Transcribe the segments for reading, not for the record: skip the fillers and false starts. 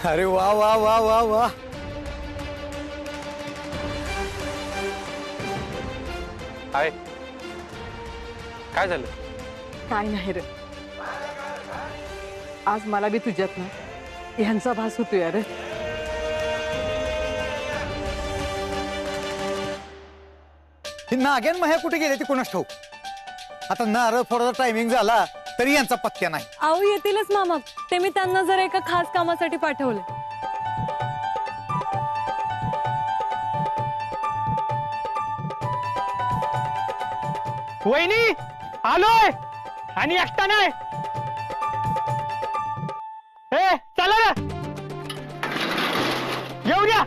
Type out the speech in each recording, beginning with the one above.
अरे वा वा वा वा वा. हाय, काय झालं? काय नाही रे, आज मला बी तुझ्यात ना ह्यांचा भास होतोय रे. नागेन मग कुठे गेले ती कोणास ठाऊक. आता नारळ फोडायचा टायमिंग झाला तरी यांचा पत्त्या नाही. अहो येतीलच मामा, ते मी त्यांना जर एका खास कामासाठी पाठवले. वहिनी आलोय आणि एकटा नाही. ए चला ना, येऊ द्या.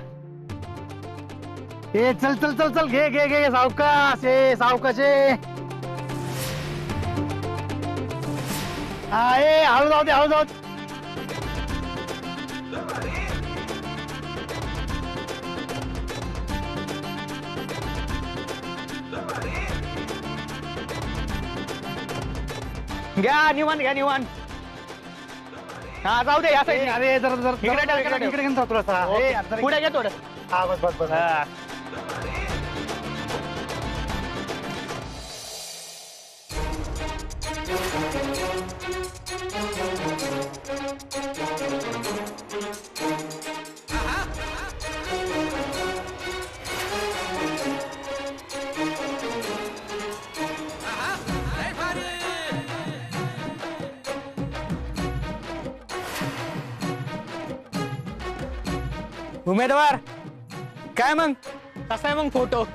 ए चल चल चल चल, घे घे घे, सावकाश ए सावकाश ए. हा ए हळू जाऊ दे, हळू जाऊ दे. घ्या निवान, घ्या निवान. हा जाऊ दे या साईड. अरे जरा जरा इकडे घेऊन जातो थोडासा. पुढे घे थोडं. हा बस बस बस. उमेदवार काय मग, कसा आहे मग फोटो?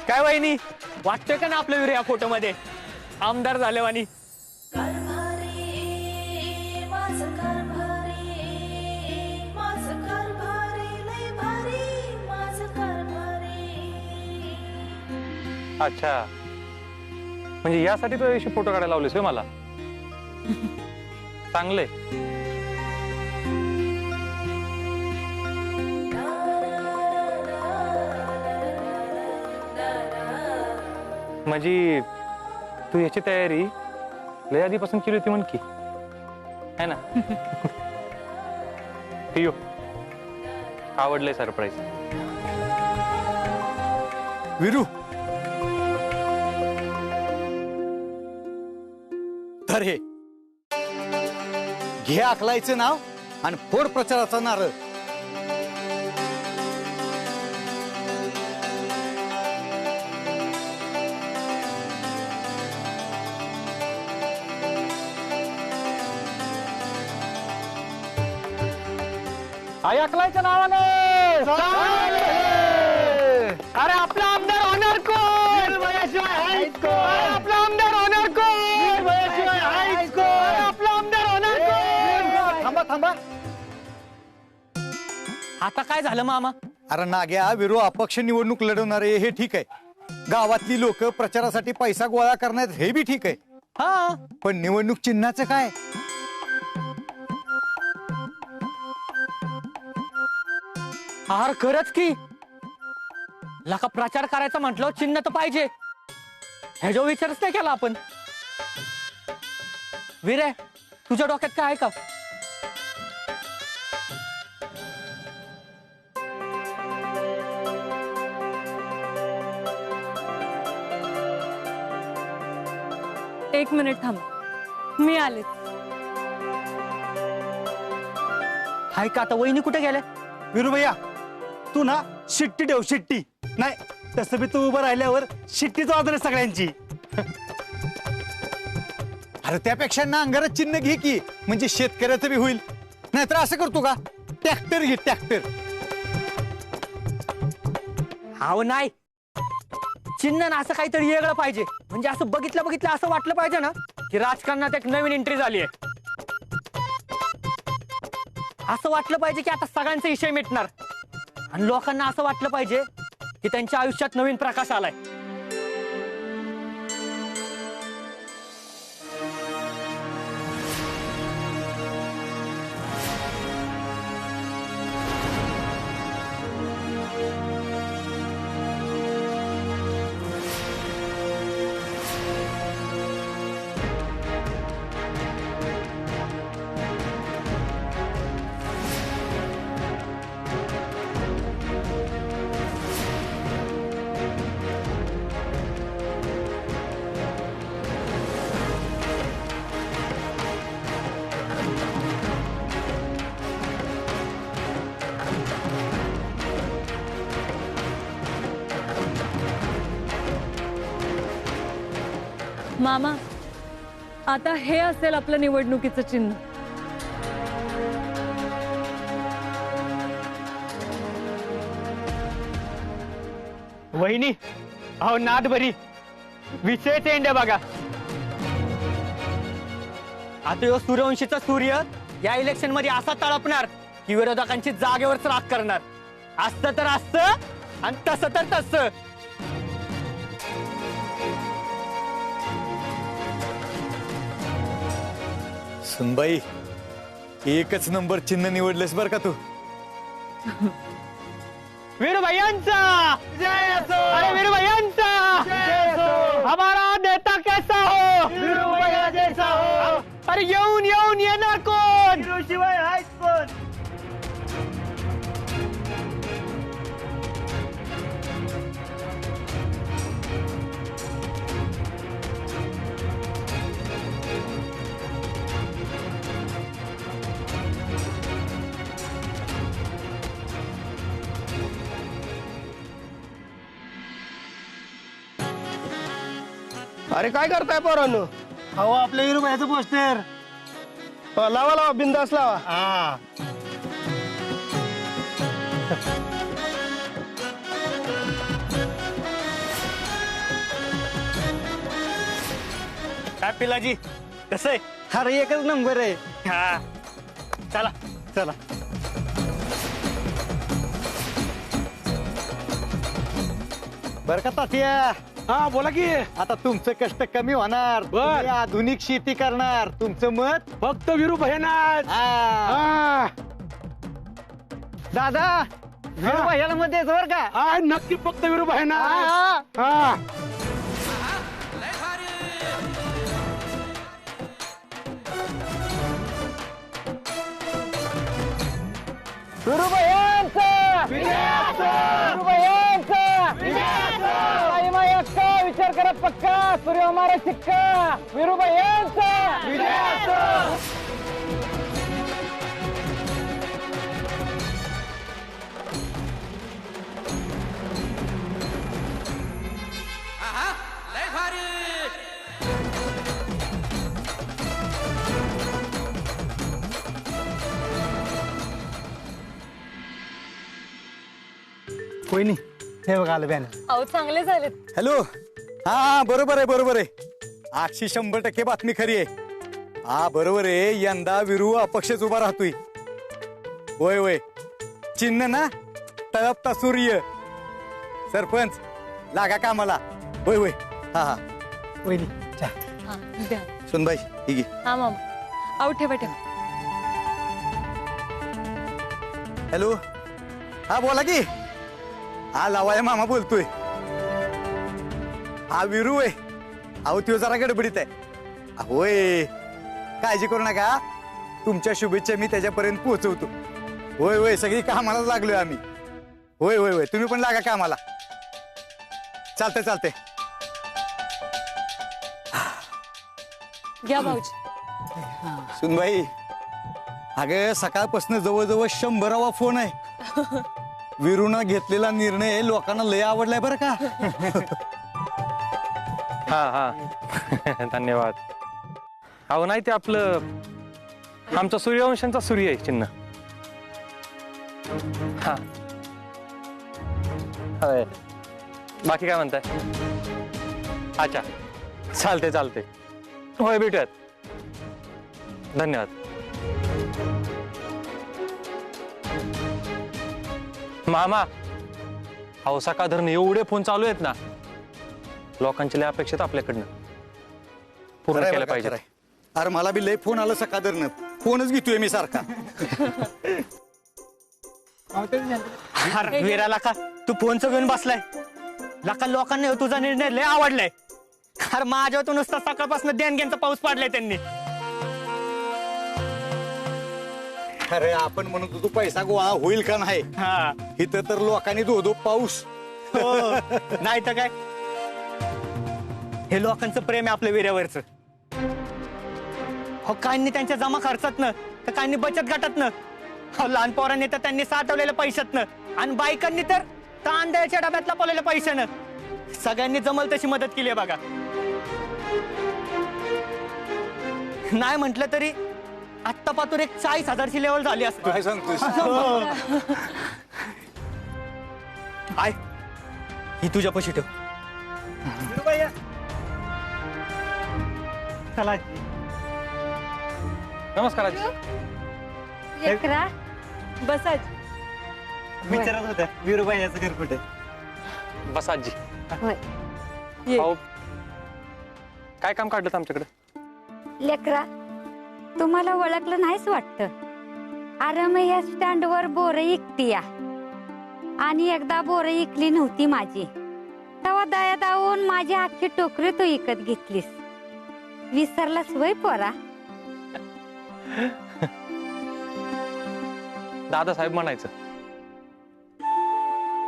काय वहिनी, वाटतोय का ना आपलं वीर या फोटो मध्ये आमदार झाले वाणी? अच्छा, म्हणजे यासाठी तो दिवशी फोटो काढायला लावलेस होय मला? चांगले. म्हणजे तू याची तयारी लय आधीपासून केली होती म्हण की, है ना? यो आवडलंय सरप्राईज. विरू तर हे घे आखलायचं नाव आणि फोड प्रचाराचा नारळ. ऐकलायच्या नावाने. अरे आपला आमदार होणार कोण? आपला आमदार होणार कोण? आपला आमदार होणार कोण? थांबा थांबा. आता काय झालं मामा? अरे नाग्या, विरू अपक्ष निवडणूक लढवणारे हे ठीक आहे, गावातली लोक प्रचारासाठी पैसा गोळा करण्यात हे बी ठीक आहे. हा, पण निवडणूक चिन्हाचं काय? हार खरंच की लका प्रचार करायचा म्हटलं चिन्ह तर पाहिजे, ह्याचा विचारच नाही केला आपण. विरे, तुझ्या डोक्यात काय आहे का? एक मिनिट थांब, मी आले. हाय का? आता वहिनी कुठे गेल्या? विरू भैया, तू ना शिट्टी ठेव, शिट्टी नाही तसं बी तू उभं राहिल्यावर शिट्टीच वाजणार सगळ्यांची. अरे त्यापेक्षा नांगरच चिन्ह घे की, म्हणजे शेतकऱ्याचं बी होईल. नाहीतर असं करतो का, ट्रॅक्टर घे ट्रॅक्टर. हाव नाही, चिन्ह ना असं काहीतरी वेगळं पाहिजे, म्हणजे असं बघितलं बघितलं असं वाटलं पाहिजे ना की राजकारणात एक नवीन एंट्री झाली आहे. असं वाटलं पाहिजे की आता सगळ्यांचे विषय मिटणार आणि लोकांना असं वाटलं पाहिजे की त्यांच्या आयुष्यात नवीन प्रकाश आलाय. मामा, आता हे असेल आपलं निवडणुकीचं चिन्ह. वहिनी, अहो नाद बरी विषय चेंड आहे बघा. आता यो सूर्यवंशीचा सूर्य या इलेक्शन मध्ये असा तळपणार की विरोधकांची जागेवरच राख करणार. असतं तर असतं आणि तसं तर तसं. सुनबाई, एकच नंबर चिन्ह निवडलेस बर का तू. वीरभैयांचा जय असो. अरे वीरभैयांचा जय असो. हमारा नेता कैसा हो? वीरभैया जैसा हो. अरे येऊन येऊन येणार कोण? वीरूशिवाय आहेच कोण? अरे काय करताय पोरांनो? अहो आपल्या वीरभैयाचं पोस्टर. लावा लावा, बिंदास लावा. हा. काय पिलाजी कसं आहे? अरे एकच नंबर आहे. हा चला चला. बर का तात्या, हा बोला की. आता तुमचं कष्ट कमी होणार. तुम्ही आधुनिक शेती करणार. तुमचं मत फक्त वीरू भैयानाच. हा. दादा वीरभैयाला मत द्यायचं बर का. नक्की फक्त वीरू भैयाना. हा. वीरभैयांचा वीरभैयांचा आई माई अक्का विचार करा पक्का. सूर्य हमारा सिक्का. वीरभैयांचा कोई नाही. हे बघा आलं बॅनर. अहो चांगले झालेत. हॅलो. हा बरोबर आहे बरोबर आहे. 800% बातमी खरी आहे. हा बरोबर आहे. यंदा विरू अपक्षच उभा राहतोय. होय होय. चिन्ह ना तळपता सूर्य. सरपंच लागा कामाला. होय होय. हा हा. वहिनी हा द्या. सुनबाई ही घे. हा मामा. अहो ठेवा ठेवा. हॅलो. हा बोला की. हा लावाय मामा बोलतोय. हा विरू आहे. अहो त्यो जरा गडबडीत आहे. होय काळजी करू नका. तुमच्या शुभेच्छा मी त्याच्यापर्यंत पोहोचवतो. होय होय सगळी कामालाच लागलोय आम्ही. होय होय होय तुम्ही पण लागा कामाला. चालतंय चालतंय. घ्या भाऊजी. सुनबाई अगं सकाळपासून जवळजवळ 100वा फोन आहे. विरूनं घेतलेला निर्णय लोकांना लय आवडलाय बरं का. हा हा धन्यवाद. अहो नाही ते आपलं आमचा सूर्यवंशांचा सूर्य आहे चिन्ह. हा होय. बाकी काय म्हणताय? अच्छा चालते चालते. होय भेटूयात. धन्यवाद. मामा अहो सकाळ धरण एवढे फोन चालू आहेत ना, लोकांची लय अपेक्षित आपल्याकडनं पूर्ण खरंय केलं बरं का, पाहिजे. खरंय. अरे मला बी लय फोन आला सकाळधरनं, फोनच घेतोय मी सारखा. अरे वीराला का तू फोनचं घेऊन बसलाय लका, लोकांना तुझा निर्णय लय आवडलाय. अरे माझ्यावर नुसता सकाळपासून देणग्यांचा पाऊस पाडलाय त्यांनी. अरे आपण म्हणत होतो पैसा गोळा होईल का नाही, हा इथं तर लोकांनी धो पाऊस. हो नाही तर काय, हे लोकांचं प्रेम आहे आपल्या वीर्यावरचं. हो काहींनी त्यांच्या जमा खर्चातनं तर काहींनी बचत गटातनं, हो लहान पोरांनी तर त्यांनी साठवलेल्या पैशातनं, आणि बायकांनी तर तांदळाच्या डब्यातला पडलेल्या पैशानं सगळ्यांनी जमल तशी मदत केली आहे बघा. नाही म्हटलं तरी आत्ता पातूर एक 40,000ची लेवल झाली असते. काय सांगतोस? आय ही तुझ्या पशी ठेव. चला नमस्कार आजी. लेकरा बसाच. विचारत होत्या वीरुबाई याचं घर कुठे. बस आजी. ये. अहो काय काम काढलं आमच्याकडे? लेकरा तुम्हाला ओळखलं नाहीच वाटतं. अरे मग या स्टँडवर बोरं इकती या, आणि एकदा बोरं इकली नव्हती माझी, तेव्हा दया दावून माझी अख्खी टोकरी तू इकत घेतलीस. विसरलास वय पोरा? दादासाहेब म्हणायचं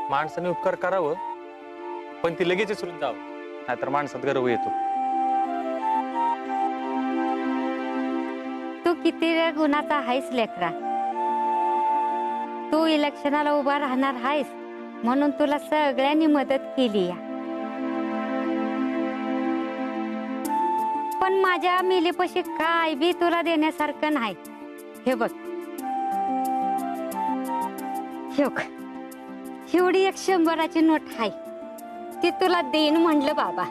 माणसाने उपकार करावं, पण ती लगेच विसरून जावं, नाहीतर माणसात गर्व येतो. तू किती रे गुणाचा आहेस लेकरा. तू इलेक्शनाला उभा राहणार आहेस म्हणून तुला सगळ्यांनी मदत केली या. पण माझ्या मिलीपाशी काय बी तुला देण्यासारखं नाही. हे बघ, हे बघ, एवढी एक 100ची नोट आहे, ती तुला देईन म्हणलं बाबा.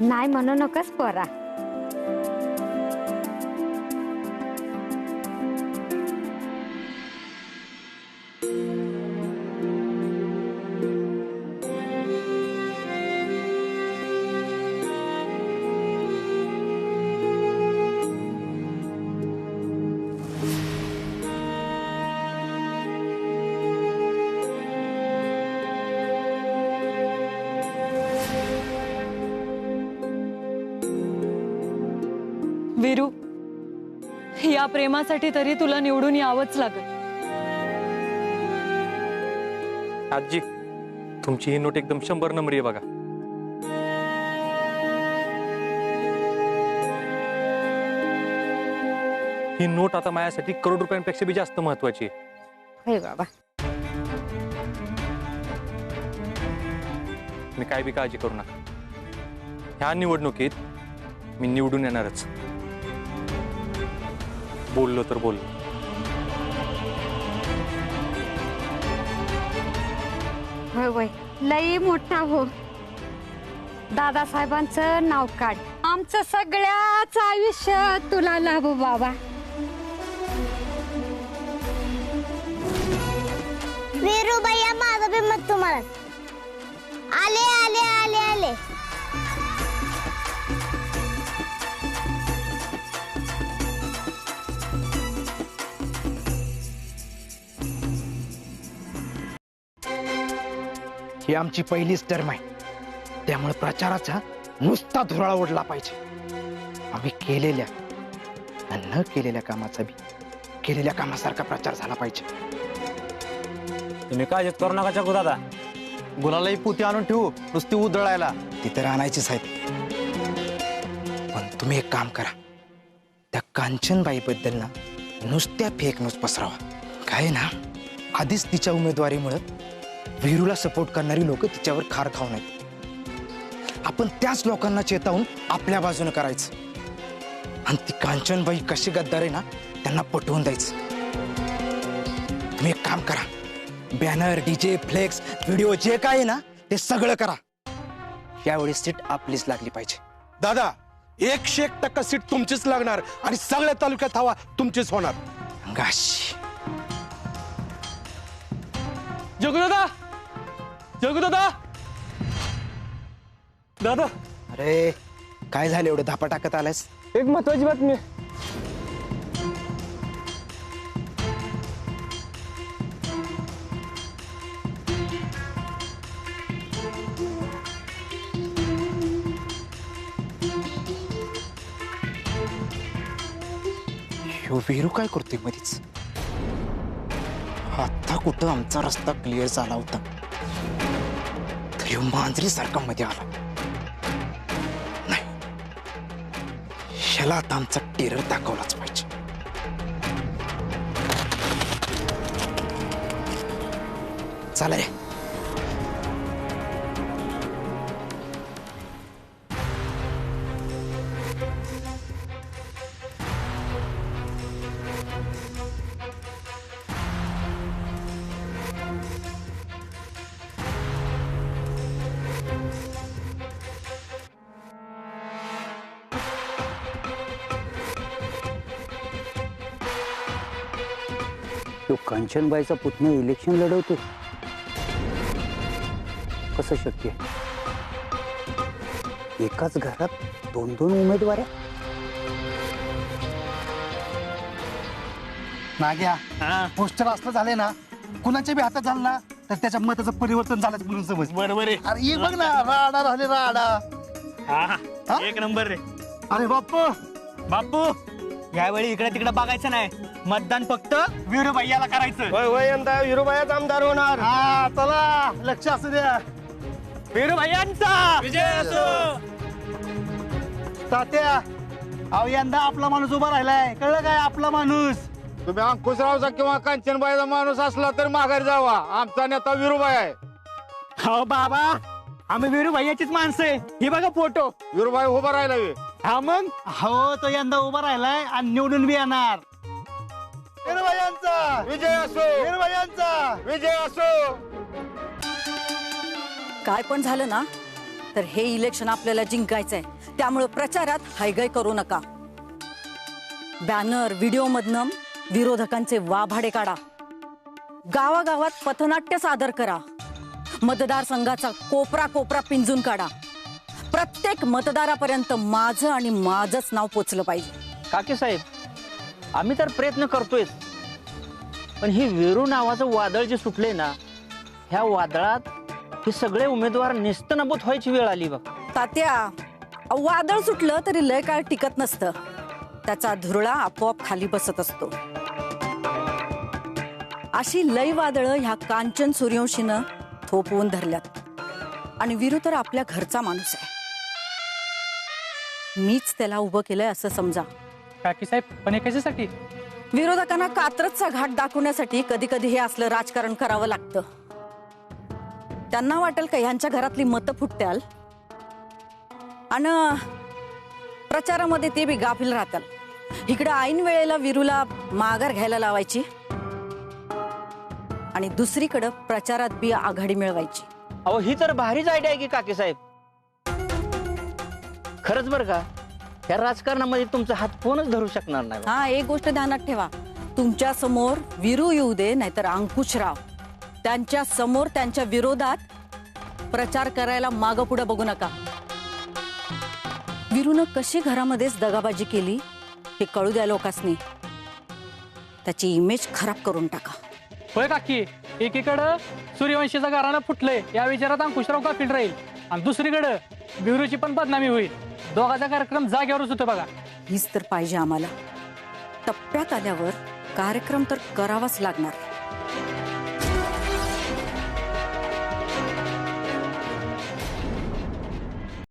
नाही म्हणू नकोस पोरा. वीरू, या प्रेमासाठी तरी तुला निवडून यावंच लागेल. आजी तुमची ही नोट एकदम 100 नंबरी आहे बघा. ही नोट आता माझ्यासाठी करोड रुपयांपेक्षा बी जास्त महत्वाची आहे. हे बाबा, मी काय बी काळजी करू नका, ह्या निवडणुकीत मी निवडून येणारच. बोललो तर बोललो. होय होय, लई मोठा हो. दादासाहेबांचं नाव काढ. आमचं सगळ्याच आयुष्य तुला लाभो बाबा. वीरू भैया माझं बी मत तुम्हाला. आले आले आले आले. ही आमची पहिलीच टर्म आहे, त्यामुळे प्रचाराचा नुसता धुराळा उडला पाहिजे. आम्ही केलेल्या आणि न केलेल्या कामाचा बी केलेल्या कामासारखा प्रचार झाला पाहिजे. तुम्ही काळजीत करू नका चकू दादा. गुलालाही पुती आणून ठेवू, नुसती उधळायला. ती तर आणायचीच आहेत, पण तुम्ही एक काम करा, त्या कांचनबाई बद्दल ना नुसत्या फेक न्यूज पसरावा. काय ना, आधीच तिच्या उमेदवारीमुळे वीरूला सपोर्ट करणारी लोक तिच्यावर खार खाऊन आहेत. आपण त्याच लोकांना चेतावून आपल्या बाजूने करायचं, आणि ती कांचनबाई कशी गद्दार आहे ना त्यांना पटवून द्यायचं. तुम्ही एक काम करा, बॅनर, डीजे, फ्लेक्स, व्हिडिओ जे काय आहे ना ते सगळं करा. यावेळी सीट आपलीच लागली पाहिजे. दादा 101% सीट तुमचीच लागणार आणि सगळ्या तालुक्यात हवा तुमचीच होणार. गाशी जगदादा जगदादा दादा अरे काय झालं एवढं धापा टाकत आलायस? एक महत्वाची बातमी. ह्यो वीरू काय करतोय मधीच? आता कुठं आमचा रस्ता क्लिअर झाला होता तर ह्यो मांजरी सारखा मध्ये आला. नाही, ह्याला आता आमचा टेरर दाखवलाच पाहिजे. चला रे. तो कांचनबाईचा पुतण्या इलेक्शन लढवतो. कसं शक्य? एकाच घरात दोन दोन उमेदवार. नाग्या पोस्टर असलं झाले ना, कुणाच्या बी हातात झालं ना तर त्याच्या मताचं परिवर्तन झालं म्हणून समज. बरोबर आहे. अरे ये बघ ना, राडा राहिले राडा. हा एक नंबर रे. अरे बाप्पू बापू यावेळी इकडे तिकडे बघायचं नाही, मतदान फक्त वीरू भैयाला करायचं. वय वय यंदा विरोबायाच आमदार होणार. हा चला लक्ष असू द्या. वीरू भैयांचा विजय असो. तात्या अहो यंदा आपला माणूस उभा राहिलाय, कळलं काय? आपला माणूस. तुम्ही अंकुशरावचा किंवा कांचनबाईचा माणूस असला तर माघारी जावा. आमचा नेता विरुबाई आहे. हो बाबा, आम्ही वीरू भैयाचीच माणसं आहे. हे बघा फोटो, विरुबाई उभा राहिला. हा मग हो तो यंदा उभा राहिलाय आणि निवडून बी येणार. वीरबायांचा विजय असो. वीरबायांचा विजय असो. काय पण झालं ना तर हे इलेक्शन आपल्याला जिंकायचंय. त्यामुळे प्रचारात हायगाय करू नका. बॅनर व्हिडिओ मधनं विरोधकांचे वाभाडे काढा. गावागावात पथनाट्य सादर करा. मतदारसंघाचा कोपरा कोपरा पिंजून काढा. प्रत्येक मतदारापर्यंत माझं आणि माझंच नाव पोचलं पाहिजे. काके साहेब, आम्ही तर प्रयत्न करतोय, पण ही वीरू नावाचं वादळ जे सुटले ना, ह्या वादळात हे सगळे उमेदवार नेस्तनाबूत व्हायची वेळ आली बघ. तात्या, वादळ सुटलं तरी लय काळ टिकत नसतं. त्याचा धुरळा आपोआप खाली बसत असतो. अशी लय वादळं ह्या कांचन सूर्यवंशीनं थोपवून धरल्यात. आणि वीरू तर आपल्या घरचा माणूस आहे. मीच त्याला उभं केलंय असं समजा. काकी साहेब, पण हे कशासाठी? विरोधकांना कात्रजचा घाट दाखवण्यासाठी कधी कधी हे असलं राजकारण करावं लागतं. त्यांना वाटेल का ह्यांच्या घरातली मतं फुटत्याल आणि प्रचारामध्ये ते बी गाफील राहताल. इकडे ऐन वेळेला वीरूला माघार घ्यायला लावायची आणि दुसरीकडे प्रचारात बी आघाडी मिळवायची. अहो ही तर भारीच आयडिया आहे की काके साहेब. खरंच बरं का, या राजकारणामध्ये तुमचा हात कोणच धरू शकणार नाही. हा, एक गोष्ट ध्यानात ठेवा. तुमच्या समोर वीरू येऊ दे नाहीतर अंकुशराव, त्यांच्या समोर त्यांच्या विरोधात प्रचार करायला मागं पुढे बघू नका. वीरूनं कशी घरामध्येच दगाबाजी केली हे कळू द्या लोकांनी. त्याची इमेज खराब करून टाका. होय काकी, एकीकडं सूर्यवंशीचं घराणं फुटलंय या विचारात अंकुशराव गाफील राहील आणि दुसरीकडं वीरूची पण बदनामी होईल. दोघाचा कार्यक्रम जागेवरच होतो बघा. हीच तर पाहिजे आम्हाला. टप्प्यात आल्यावर कार्यक्रम तर करावाच लागणार.